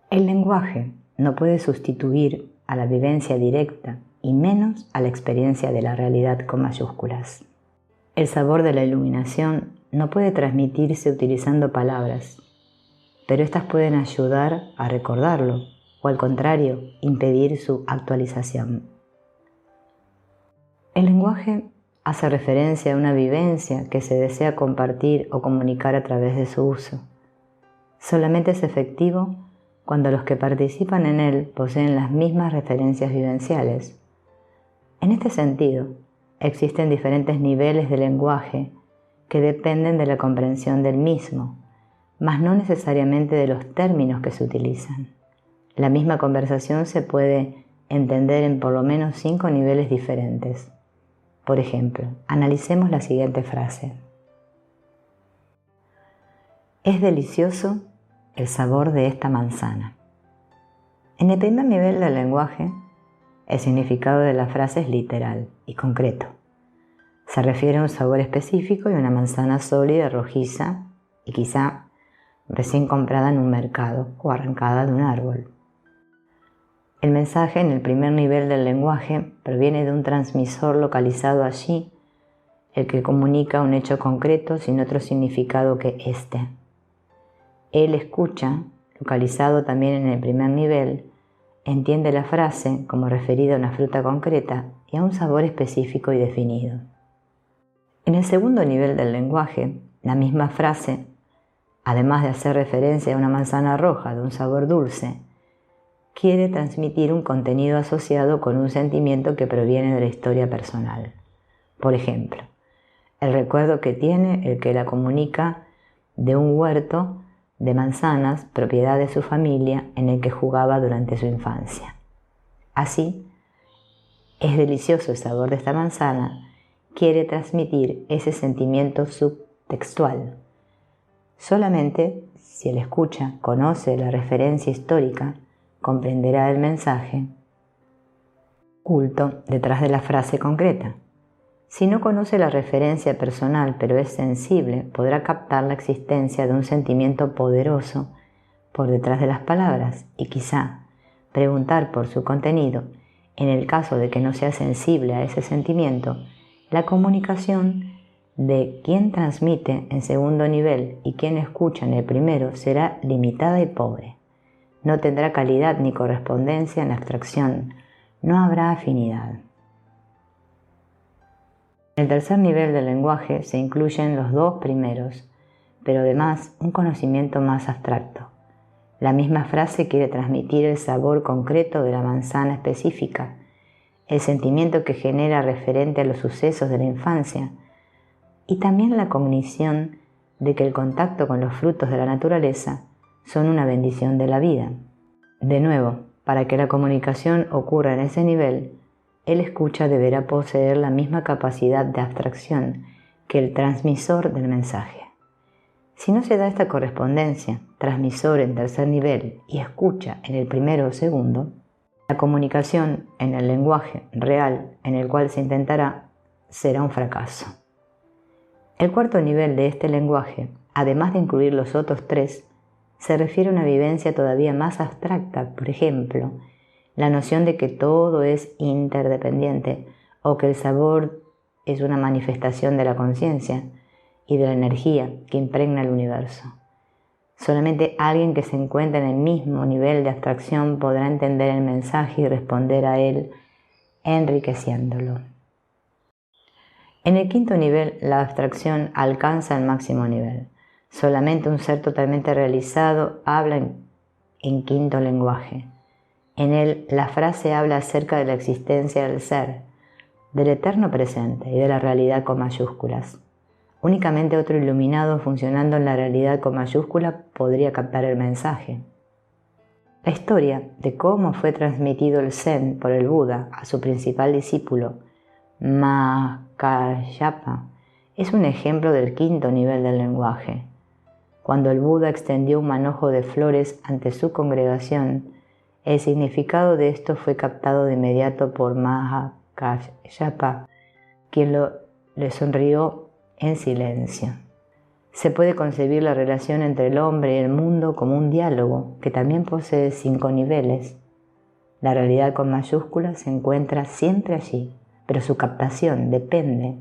El lenguaje no puede sustituir a la vivencia directa y menos a la experiencia de la realidad con mayúsculas. El sabor de la iluminación no puede transmitirse utilizando palabras, pero éstas pueden ayudar a recordarlo o, al contrario, impedir su actualización. El lenguaje hace referencia a una vivencia que se desea compartir o comunicar a través de su uso. Solamente es efectivo cuando los que participan en él poseen las mismas referencias vivenciales. En este sentido, existen diferentes niveles de lenguaje que dependen de la comprensión del mismo, mas no necesariamente de los términos que se utilizan. La misma conversación se puede entender en por lo menos 5 niveles diferentes. Por ejemplo, analicemos la siguiente frase. Es delicioso el sabor de esta manzana. En el primer nivel del lenguaje, el significado de la frase es literal y concreto. Se refiere a un sabor específico y a una manzana sólida, rojiza y quizá recién comprada en un mercado o arrancada de un árbol. El mensaje en el primer nivel del lenguaje proviene de un transmisor localizado allí, el que comunica un hecho concreto sin otro significado que este. El escucha, localizado también en el primer nivel, entiende la frase como referida a una fruta concreta y a un sabor específico y definido. En el segundo nivel del lenguaje, la misma frase, además de hacer referencia a una manzana roja de un sabor dulce, quiere transmitir un contenido asociado con un sentimiento que proviene de la historia personal. Por ejemplo, el recuerdo que tiene el que la comunica de un huerto de manzanas, propiedad de su familia, en el que jugaba durante su infancia. Así, es delicioso el sabor de esta manzana, quiere transmitir ese sentimiento subtextual. Solamente si el escucha conoce la referencia histórica, comprenderá el mensaje oculto detrás de la frase concreta. Si no conoce la referencia personal pero es sensible, podrá captar la existencia de un sentimiento poderoso por detrás de las palabras y quizá preguntar por su contenido. En el caso de que no sea sensible a ese sentimiento, la comunicación de quien transmite en segundo nivel y quien escucha en el primero será limitada y pobre. No tendrá calidad ni correspondencia en la abstracción, no habrá afinidad. En el tercer nivel del lenguaje se incluyen los 2 primeros, pero además un conocimiento más abstracto. La misma frase quiere transmitir el sabor concreto de la manzana específica, el sentimiento que genera referente a los sucesos de la infancia y también la cognición de que el contacto con los frutos de la naturaleza son una bendición de la vida. De nuevo, para que la comunicación ocurra en ese nivel, el escucha deberá poseer la misma capacidad de abstracción que el transmisor del mensaje. Si no se da esta correspondencia, transmisor en tercer nivel y escucha en el primero o segundo, la comunicación en el lenguaje real en el cual se intentará será un fracaso. El cuarto nivel de este lenguaje, además de incluir los otros 3, se refiere a una vivencia todavía más abstracta, por ejemplo, la noción de que todo es interdependiente o que el sabor es una manifestación de la conciencia y de la energía que impregna el universo. Solamente alguien que se encuentra en el mismo nivel de abstracción podrá entender el mensaje y responder a él, enriqueciéndolo. En el quinto nivel, la abstracción alcanza el máximo nivel. Solamente un ser totalmente realizado habla en quinto lenguaje. En él, la frase habla acerca de la existencia del ser, del eterno presente y de la realidad con mayúsculas. Únicamente otro iluminado funcionando en la realidad con mayúscula podría captar el mensaje. La historia de cómo fue transmitido el Zen por el Buda a su principal discípulo, Mahākāyapa, es un ejemplo del quinto nivel del lenguaje. Cuando el Buda extendió un manojo de flores ante su congregación, el significado de esto fue captado de inmediato por Mahākāyapa, quien le sonrió en silencio. Se puede concebir la relación entre el hombre y el mundo como un diálogo que también posee 5 niveles. La realidad con mayúsculas se encuentra siempre allí, pero su captación depende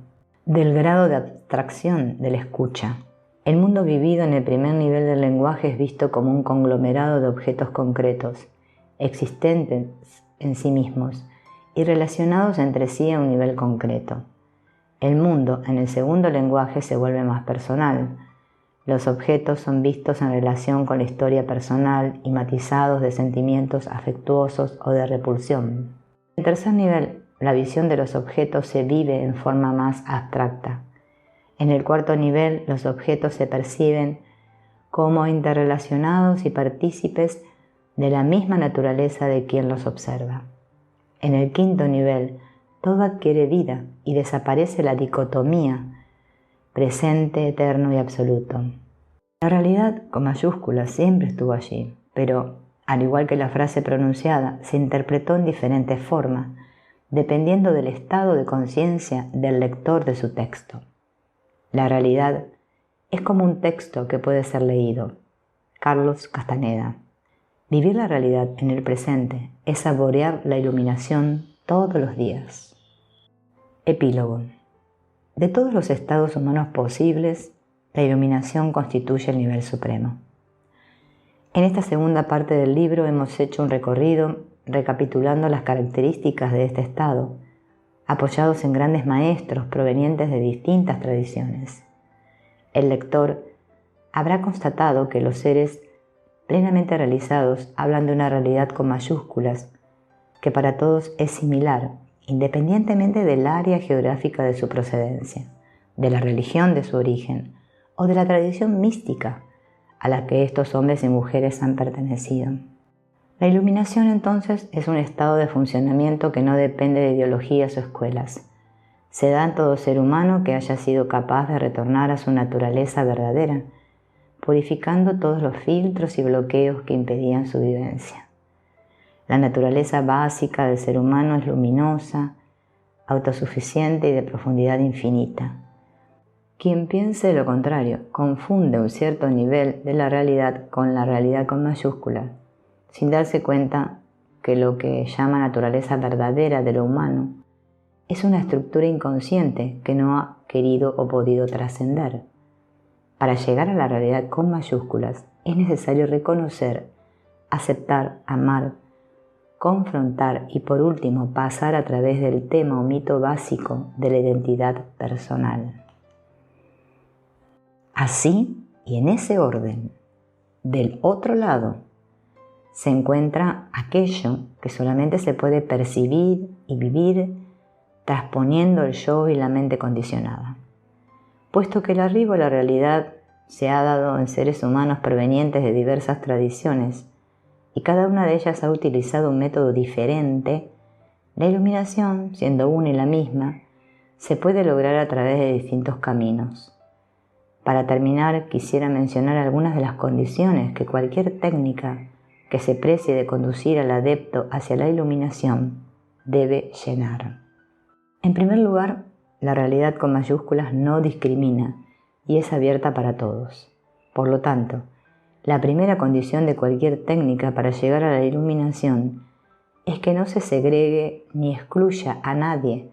del grado de abstracción de la escucha. El mundo vivido en el primer nivel del lenguaje es visto como un conglomerado de objetos concretos, existentes en sí mismos y relacionados entre sí a un nivel concreto. El mundo en el segundo lenguaje se vuelve más personal. Los objetos son vistos en relación con la historia personal y matizados de sentimientos afectuosos o de repulsión. En el tercer nivel, la visión de los objetos se vive en forma más abstracta. En el cuarto nivel, los objetos se perciben como interrelacionados y partícipes de la misma naturaleza de quien los observa. En el quinto nivel, todo adquiere vida y desaparece la dicotomía presente, eterno y absoluto. La realidad con mayúsculas siempre estuvo allí, pero, al igual que la frase pronunciada, se interpretó en diferentes formas, dependiendo del estado de conciencia del lector de su texto. La realidad es como un texto que puede ser leído. Carlos Castaneda. Vivir la realidad en el presente es saborear la iluminación todos los días. Epílogo. De todos los estados humanos posibles, la iluminación constituye el nivel supremo. En esta segunda parte del libro hemos hecho un recorrido recapitulando las características de este estado, apoyados en grandes maestros provenientes de distintas tradiciones. El lector habrá constatado que los seres plenamente realizados hablan de una realidad con mayúsculas, que para todos es similar, independientemente del área geográfica de su procedencia, de la religión de su origen o de la tradición mística a la que estos hombres y mujeres han pertenecido. La iluminación entonces es un estado de funcionamiento que no depende de ideologías o escuelas. Se da en todo ser humano que haya sido capaz de retornar a su naturaleza verdadera, purificando todos los filtros y bloqueos que impedían su vivencia. La naturaleza básica del ser humano es luminosa, autosuficiente y de profundidad infinita. Quien piense lo contrario confunde un cierto nivel de la realidad con la realidad con mayúsculas, sin darse cuenta que lo que llama naturaleza verdadera de lo humano es una estructura inconsciente que no ha querido o podido trascender. Para llegar a la realidad con mayúsculas es necesario reconocer, aceptar, amar, confrontar y por último pasar a través del tema o mito básico de la identidad personal. Así, y en ese orden, del otro lado, se encuentra aquello que solamente se puede percibir y vivir transponiendo el yo y la mente condicionada. Puesto que el arribo a la realidad se ha dado en seres humanos provenientes de diversas tradiciones y cada una de ellas ha utilizado un método diferente, la iluminación, siendo una y la misma, se puede lograr a través de distintos caminos. Para terminar, quisiera mencionar algunas de las condiciones que cualquier técnica que se precie de conducir al adepto hacia la iluminación debe llenar. En primer lugar, la realidad con mayúsculas no discrimina y es abierta para todos. Por lo tanto, la primera condición de cualquier técnica para llegar a la iluminación es que no se segregue ni excluya a nadie,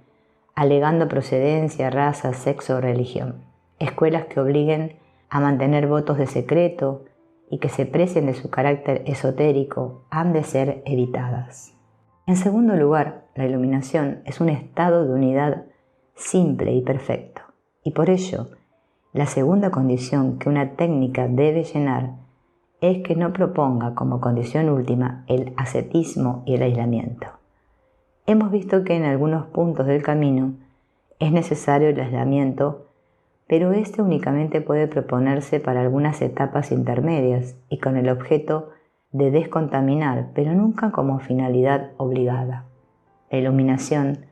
alegando procedencia, raza, sexo o religión. Escuelas que obliguen a mantener votos de secreto y que se precien de su carácter esotérico han de ser evitadas. En segundo lugar, la iluminación es un estado de unidad simple y perfecto, y por ello, la segunda condición que una técnica debe llenar es que no proponga como condición última el ascetismo y el aislamiento. Hemos visto que en algunos puntos del camino es necesario el aislamiento, pero este únicamente puede proponerse para algunas etapas intermedias y con el objeto de descontaminar, pero nunca como finalidad obligada. La iluminación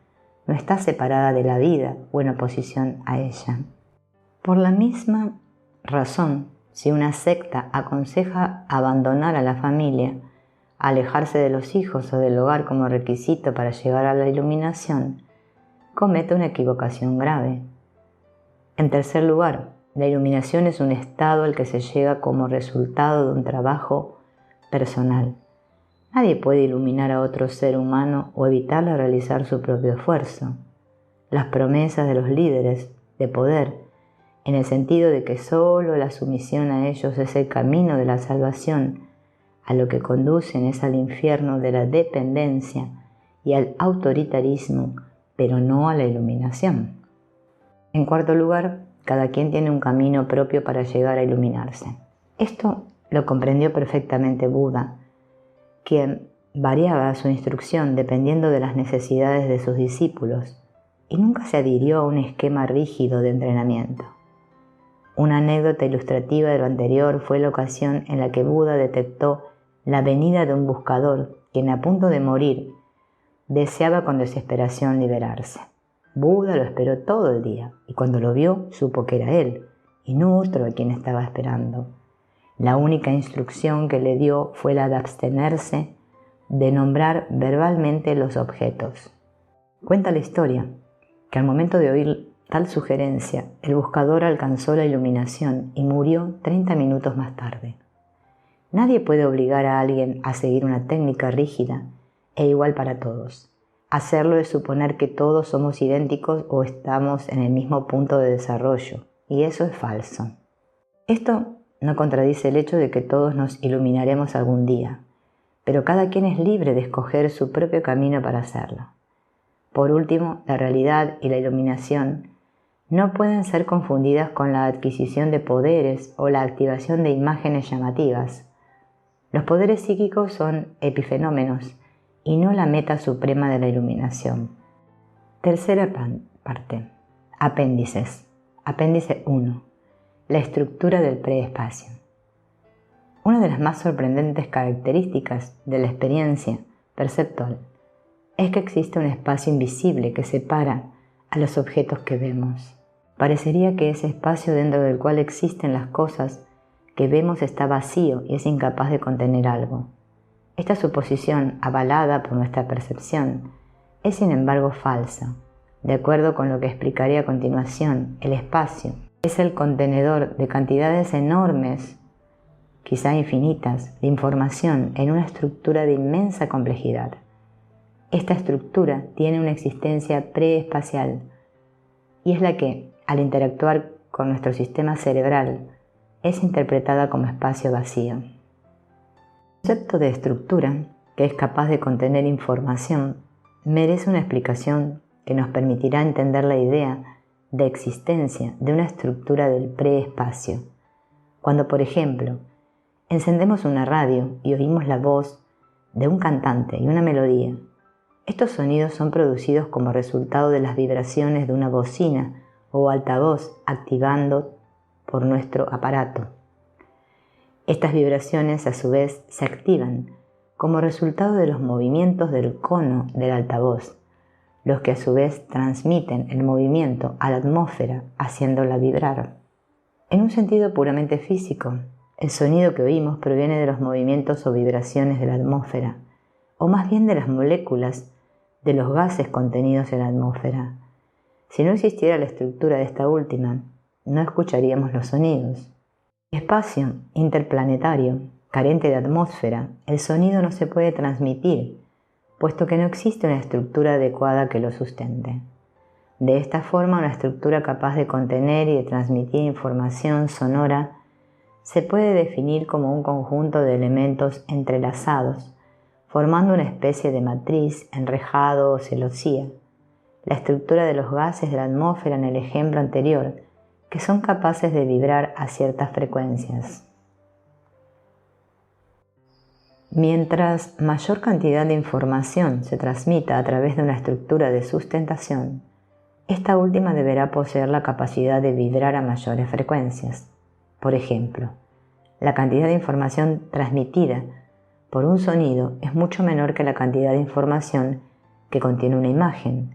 no está separada de la vida o en oposición a ella. Por la misma razón, si una secta aconseja abandonar a la familia, alejarse de los hijos o del hogar como requisito para llegar a la iluminación, comete una equivocación grave. En tercer lugar, La iluminación es un estado al que se llega como resultado de un trabajo personal. Nadie puede iluminar a otro ser humano o evitarle realizar su propio esfuerzo. Las promesas de los líderes de poder, en el sentido de que solo la sumisión a ellos es el camino de la salvación, a lo que conducen es al infierno de la dependencia y al autoritarismo, pero no a la iluminación. En cuarto lugar, cada quien tiene un camino propio para llegar a iluminarse. Esto lo comprendió perfectamente Buda, quien variaba su instrucción dependiendo de las necesidades de sus discípulos y nunca se adhirió a un esquema rígido de entrenamiento. Una anécdota ilustrativa de lo anterior fue la ocasión en la que Buda detectó la venida de un buscador, quien a punto de morir deseaba con desesperación liberarse. Buda lo esperó todo el día y cuando lo vio supo que era él y no otro a quien estaba esperando. La única instrucción que le dio fue la de abstenerse de nombrar verbalmente los objetos. Cuenta la historia que al momento de oír tal sugerencia, el buscador alcanzó la iluminación y murió 30 minutos más tarde. Nadie puede obligar a alguien a seguir una técnica rígida e igual para todos. Hacerlo es suponer que todos somos idénticos o estamos en el mismo punto de desarrollo, y eso es falso. Esto no contradice el hecho de que todos nos iluminaremos algún día, pero cada quien es libre de escoger su propio camino para hacerlo. Por último, la realidad y la iluminación no pueden ser confundidas con la adquisición de poderes o la activación de imágenes llamativas. Los poderes psíquicos son epifenómenos y no la meta suprema de la iluminación. Tercera parte. Apéndices. Apéndice 1. La estructura del preespacio. Una de las más sorprendentes características de la experiencia perceptual es que existe un espacio invisible que separa a los objetos que vemos. Parecería que ese espacio dentro del cual existen las cosas que vemos está vacío y es incapaz de contener algo. Esta suposición, avalada por nuestra percepción, es sin embargo falsa. De acuerdo con lo que explicaré a continuación, el espacio es el contenedor de cantidades enormes, quizá infinitas, de información en una estructura de inmensa complejidad. Esta estructura tiene una existencia preespacial y es la que, al interactuar con nuestro sistema cerebral, es interpretada como espacio vacío. El concepto de estructura, que es capaz de contener información, merece una explicación que nos permitirá entender la idea de existencia de una estructura del preespacio. Cuando, por ejemplo, encendemos una radio y oímos la voz de un cantante y una melodía, estos sonidos son producidos como resultado de las vibraciones de una bocina o altavoz activando por nuestro aparato. Estas vibraciones a su vez se activan como resultado de los movimientos del cono del altavoz, los que a su vez transmiten el movimiento a la atmósfera haciéndola vibrar. En un sentido puramente físico, el sonido que oímos proviene de los movimientos o vibraciones de la atmósfera, o más bien de las moléculas de los gases contenidos en la atmósfera. Si no existiera la estructura de esta última, no escucharíamos los sonidos. En el espacio interplanetario, carente de atmósfera, el sonido no se puede transmitir, puesto que no existe una estructura adecuada que lo sustente. De esta forma, una estructura capaz de contener y de transmitir información sonora se puede definir como un conjunto de elementos entrelazados, formando una especie de matriz, enrejado o celosía. La estructura de los gases de la atmósfera en el ejemplo anterior, que son capaces de vibrar a ciertas frecuencias. Mientras mayor cantidad de información se transmita a través de una estructura de sustentación, esta última deberá poseer la capacidad de vibrar a mayores frecuencias. Por ejemplo, la cantidad de información transmitida por un sonido es mucho menor que la cantidad de información que contiene una imagen.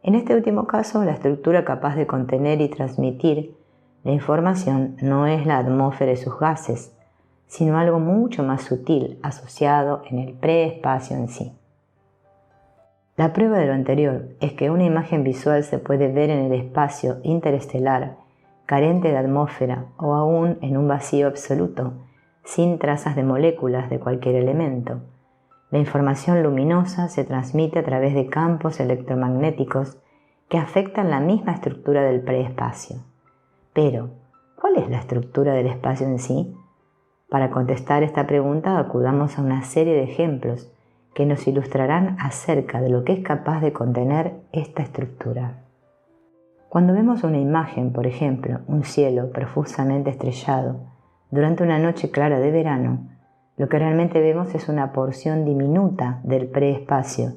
En este último caso, la estructura capaz de contener y transmitir la información no es la atmósfera y sus gases, sino algo mucho más sutil asociado en el preespacio en sí. La prueba de lo anterior es que una imagen visual se puede ver en el espacio interestelar carente de atmósfera o aún en un vacío absoluto, sin trazas de moléculas de cualquier elemento. La información luminosa se transmite a través de campos electromagnéticos que afectan la misma estructura del preespacio. Pero, ¿cuál es la estructura del espacio en sí? Para contestar esta pregunta acudamos a una serie de ejemplos que nos ilustrarán acerca de lo que es capaz de contener esta estructura. Cuando vemos una imagen, por ejemplo, un cielo profusamente estrellado, durante una noche clara de verano, lo que realmente vemos es una porción diminuta del preespacio,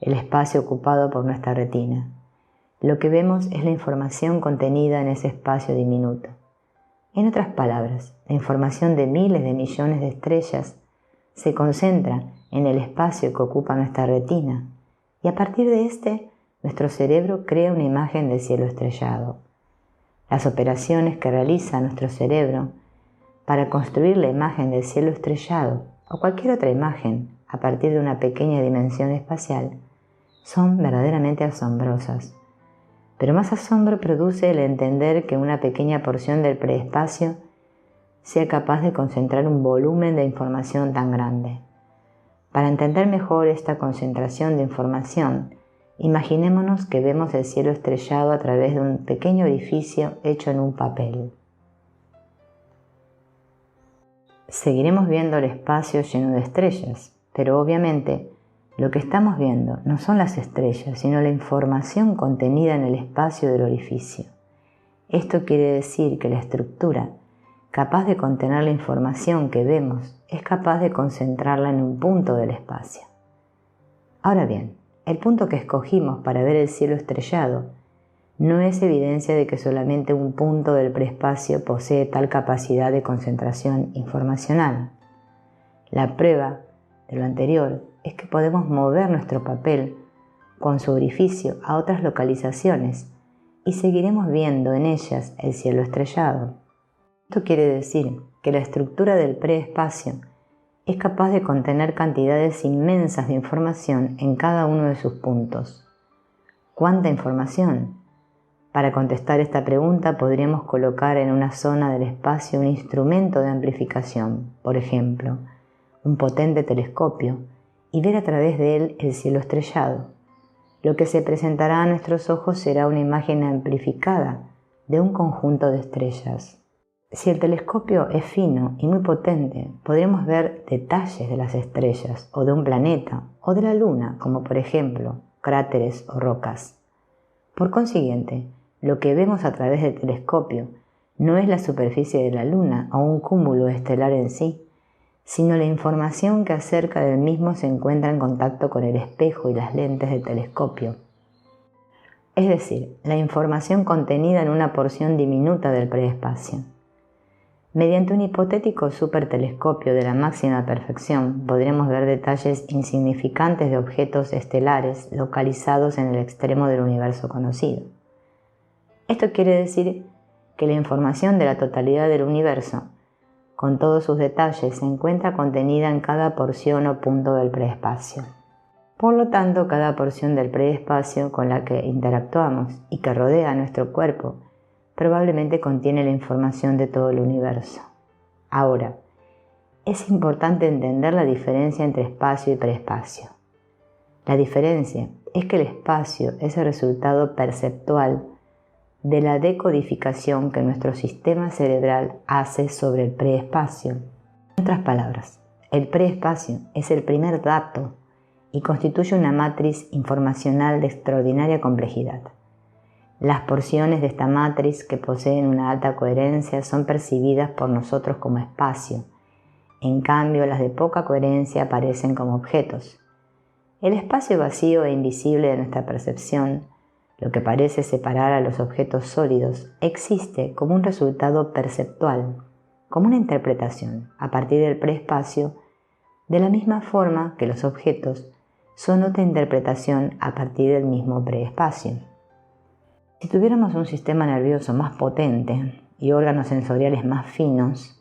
el espacio ocupado por nuestra retina. Lo que vemos es la información contenida en ese espacio diminuto. En otras palabras, la información de miles de millones de estrellas se concentra en el espacio que ocupa nuestra retina y a partir de este, nuestro cerebro crea una imagen del cielo estrellado. Las operaciones que realiza nuestro cerebro para construir la imagen del cielo estrellado o cualquier otra imagen a partir de una pequeña dimensión espacial son verdaderamente asombrosas. Pero más asombro produce el entender que una pequeña porción del preespacio sea capaz de concentrar un volumen de información tan grande. Para entender mejor esta concentración de información, imaginémonos que vemos el cielo estrellado a través de un pequeño edificio hecho en un papel. Seguiremos viendo el espacio lleno de estrellas, pero obviamente lo que estamos viendo no son las estrellas, sino la información contenida en el espacio del orificio. Esto quiere decir que la estructura, capaz de contener la información que vemos, es capaz de concentrarla en un punto del espacio. Ahora bien, el punto que escogimos para ver el cielo estrellado no es evidencia de que solamente un punto del preespacio posee tal capacidad de concentración informacional. La prueba de lo anterior es que podemos mover nuestro papel con su orificio a otras localizaciones y seguiremos viendo en ellas el cielo estrellado. Esto quiere decir que la estructura del preespacio es capaz de contener cantidades inmensas de información en cada uno de sus puntos. ¿Cuánta información? Para contestar esta pregunta podríamos colocar en una zona del espacio un instrumento de amplificación, por ejemplo, un potente telescopio, y ver a través de él el cielo estrellado. Lo que se presentará a nuestros ojos será una imagen amplificada de un conjunto de estrellas. Si el telescopio es fino y muy potente, podremos ver detalles de las estrellas o de un planeta o de la luna, como por ejemplo cráteres o rocas. Por consiguiente, lo que vemos a través del telescopio no es la superficie de la luna o un cúmulo estelar en sí, sino la información que acerca del mismo se encuentra en contacto con el espejo y las lentes del telescopio. Es decir, la información contenida en una porción diminuta del preespacio. Mediante un hipotético supertelescopio de la máxima perfección, podremos ver detalles insignificantes de objetos estelares localizados en el extremo del universo conocido. Esto quiere decir que la información de la totalidad del universo, con todos sus detalles, se encuentra contenida en cada porción o punto del preespacio. Por lo tanto, cada porción del preespacio con la que interactuamos y que rodea a nuestro cuerpo probablemente contiene la información de todo el universo. Ahora, es importante entender la diferencia entre espacio y preespacio. La diferencia es que el espacio es el resultado perceptual de la decodificación que nuestro sistema cerebral hace sobre el preespacio. En otras palabras, el preespacio es el primer dato y constituye una matriz informacional de extraordinaria complejidad. Las porciones de esta matriz que poseen una alta coherencia son percibidas por nosotros como espacio. En cambio, las de poca coherencia aparecen como objetos. El espacio vacío e invisible de nuestra percepción, lo que parece separar a los objetos sólidos, existe como un resultado perceptual, como una interpretación a partir del preespacio, de la misma forma que los objetos son otra interpretación a partir del mismo preespacio. Si tuviéramos un sistema nervioso más potente y órganos sensoriales más finos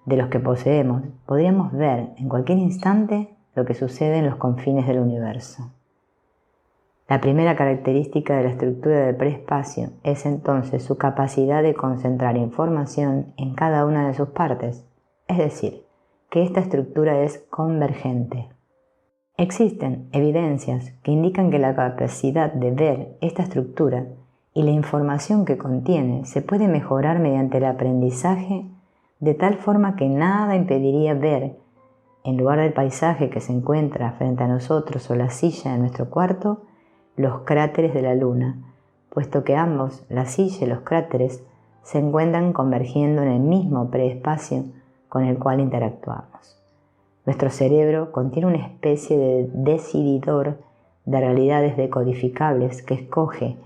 de los que poseemos, podríamos ver en cualquier instante lo que sucede en los confines del universo. La primera característica de la estructura del preespacio es entonces su capacidad de concentrar información en cada una de sus partes, es decir, que esta estructura es convergente. Existen evidencias que indican que la capacidad de ver esta estructura y la información que contiene se puede mejorar mediante el aprendizaje de tal forma que nada impediría ver, en lugar del paisaje que se encuentra frente a nosotros o la silla de nuestro cuarto, los cráteres de la Luna, puesto que ambos, la silla y los cráteres, se encuentran convergiendo en el mismo preespacio con el cual interactuamos. Nuestro cerebro contiene una especie de decididor de realidades decodificables que escoge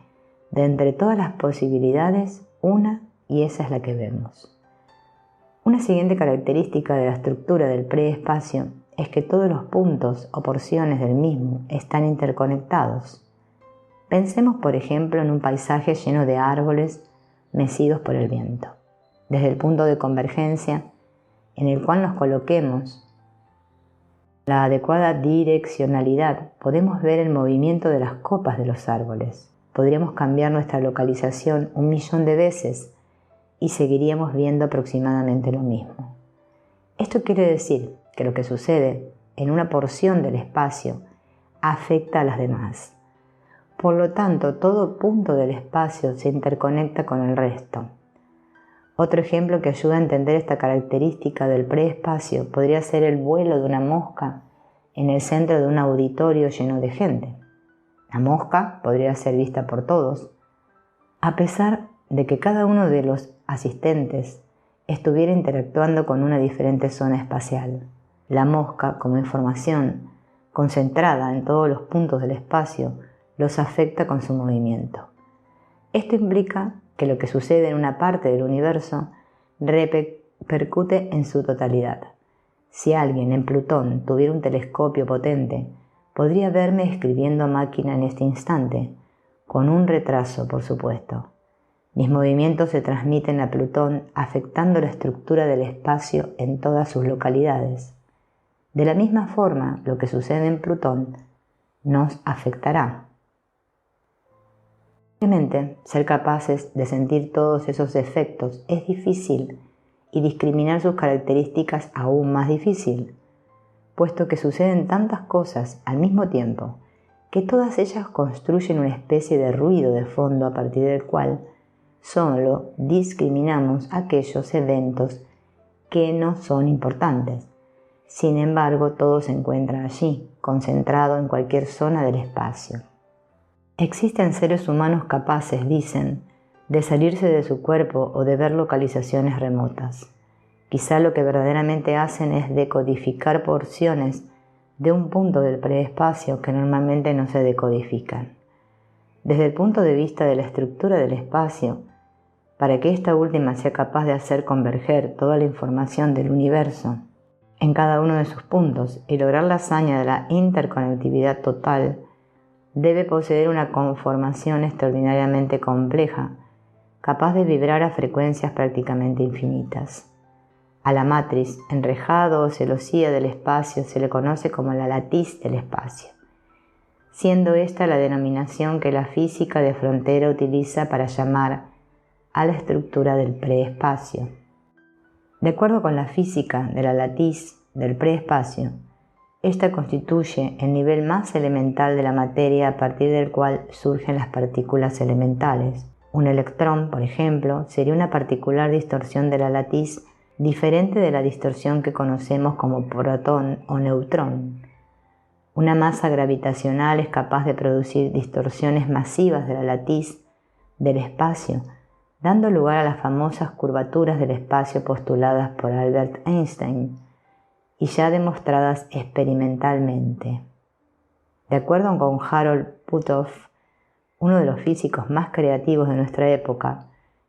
de entre todas las posibilidades una, y esa es la que vemos. Una siguiente característica de la estructura del preespacio es que todos los puntos o porciones del mismo están interconectados. Pensemos, por ejemplo, en un paisaje lleno de árboles mecidos por el viento. Desde el punto de convergencia en el cual nos coloquemos la adecuada direccionalidad, podemos ver el movimiento de las copas de los árboles. Podríamos cambiar nuestra localización 1.000.000 de veces y seguiríamos viendo aproximadamente lo mismo. Esto quiere decir que lo que sucede en una porción del espacio afecta a las demás. Por lo tanto, todo punto del espacio se interconecta con el resto. Otro ejemplo que ayuda a entender esta característica del preespacio podría ser el vuelo de una mosca en el centro de un auditorio lleno de gente. La mosca podría ser vista por todos, a pesar de que cada uno de los asistentes estuviera interactuando con una diferente zona espacial. La mosca, como información concentrada en todos los puntos del espacio, los afecta con su movimiento. Esto implica que lo que sucede en una parte del universo repercute en su totalidad. Si alguien en Plutón tuviera un telescopio potente, podría verme escribiendo a máquina en este instante, con un retraso, por supuesto. Mis movimientos se transmiten a Plutón afectando la estructura del espacio en todas sus localidades. De la misma forma, lo que sucede en Plutón nos afectará. Obviamente, ser capaces de sentir todos esos efectos es difícil y discriminar sus características aún más difícil, puesto que suceden tantas cosas al mismo tiempo que todas ellas construyen una especie de ruido de fondo a partir del cual solo discriminamos aquellos eventos que no son importantes. Sin embargo, todo se encuentra allí, concentrado en cualquier zona del espacio. Existen seres humanos capaces, dicen, de salirse de su cuerpo o de ver localizaciones remotas. Quizá lo que verdaderamente hacen es decodificar porciones de un punto del preespacio que normalmente no se decodifican. Desde el punto de vista de la estructura del espacio, para que esta última sea capaz de hacer converger toda la información del universo en cada uno de sus puntos y lograr la hazaña de la interconectividad total, debe poseer una conformación extraordinariamente compleja, capaz de vibrar a frecuencias prácticamente infinitas. A la matriz, enrejado o celosía del espacio se le conoce como la latiz del espacio, siendo esta la denominación que la física de frontera utiliza para llamar a la estructura del preespacio. De acuerdo con la física de la latiz del preespacio, esta constituye el nivel más elemental de la materia a partir del cual surgen las partículas elementales. Un electrón, por ejemplo, sería una particular distorsión de la latiz diferente de la distorsión que conocemos como protón o neutrón. Una masa gravitacional es capaz de producir distorsiones masivas de la latiz del espacio, dando lugar a las famosas curvaturas del espacio postuladas por Albert Einstein y ya demostradas experimentalmente. De acuerdo con Harold Puthoff, uno de los físicos más creativos de nuestra época,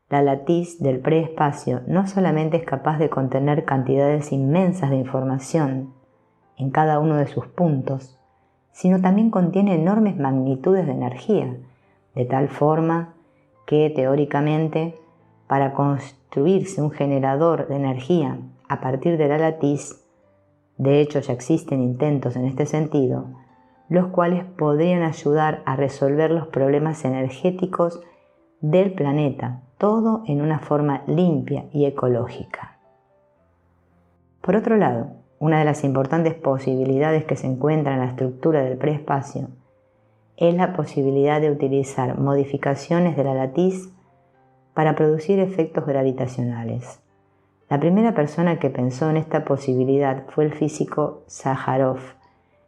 la latiz del preespacio no solamente es capaz de contener cantidades inmensas de información en cada uno de sus puntos, sino también contiene enormes magnitudes de energía, de tal forma que, teóricamente, para construirse un generador de energía a partir de la latiz, de hecho ya existen intentos en este sentido, los cuales podrían ayudar a resolver los problemas energéticos del planeta, todo en una forma limpia y ecológica. Por otro lado, una de las importantes posibilidades que se encuentra en la estructura del preespacio es la posibilidad de utilizar modificaciones de la latiz para producir efectos gravitacionales. La primera persona que pensó en esta posibilidad fue el físico Sájarov,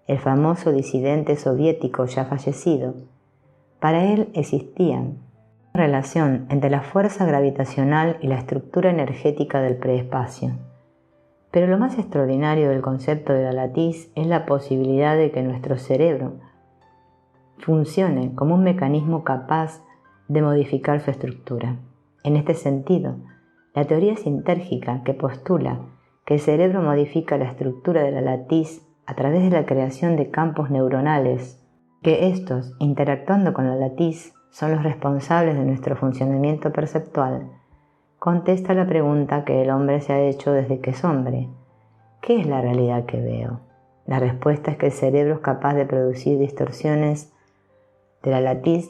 el famoso disidente soviético ya fallecido. Para él existía una relación entre la fuerza gravitacional y la estructura energética del preespacio. Pero lo más extraordinario del concepto de la latiz es la posibilidad de que nuestro cerebro funcione como un mecanismo capaz de modificar su estructura. En este sentido, la teoría sintérgica que postula que el cerebro modifica la estructura de la latiz a través de la creación de campos neuronales, que estos, interactuando con la latiz, son los responsables de nuestro funcionamiento perceptual, contesta la pregunta que el hombre se ha hecho desde que es hombre. ¿Qué es la realidad que veo? La respuesta es que el cerebro es capaz de producir distorsiones de la latiz,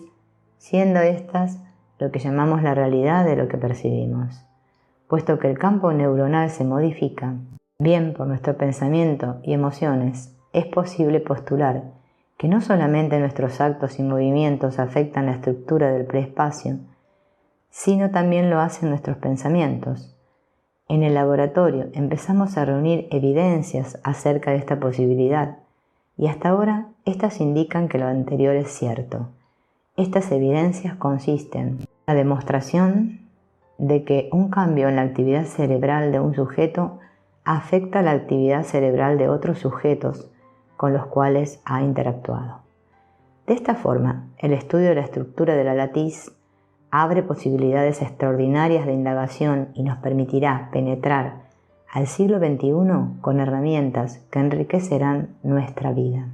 siendo estas lo que llamamos la realidad de lo que percibimos. Puesto que el campo neuronal se modifica, bien por nuestro pensamiento y emociones, es posible postular que no solamente nuestros actos y movimientos afectan la estructura del preespacio, sino también lo hacen nuestros pensamientos. En el laboratorio empezamos a reunir evidencias acerca de esta posibilidad y hasta ahora estas indican que lo anterior es cierto. Estas evidencias consisten en la demostración de que un cambio en la actividad cerebral de un sujeto afecta la actividad cerebral de otros sujetos con los cuales ha interactuado. De esta forma, el estudio de la estructura de la latiz abre posibilidades extraordinarias de indagación y nos permitirá penetrar al siglo XXI con herramientas que enriquecerán nuestra vida.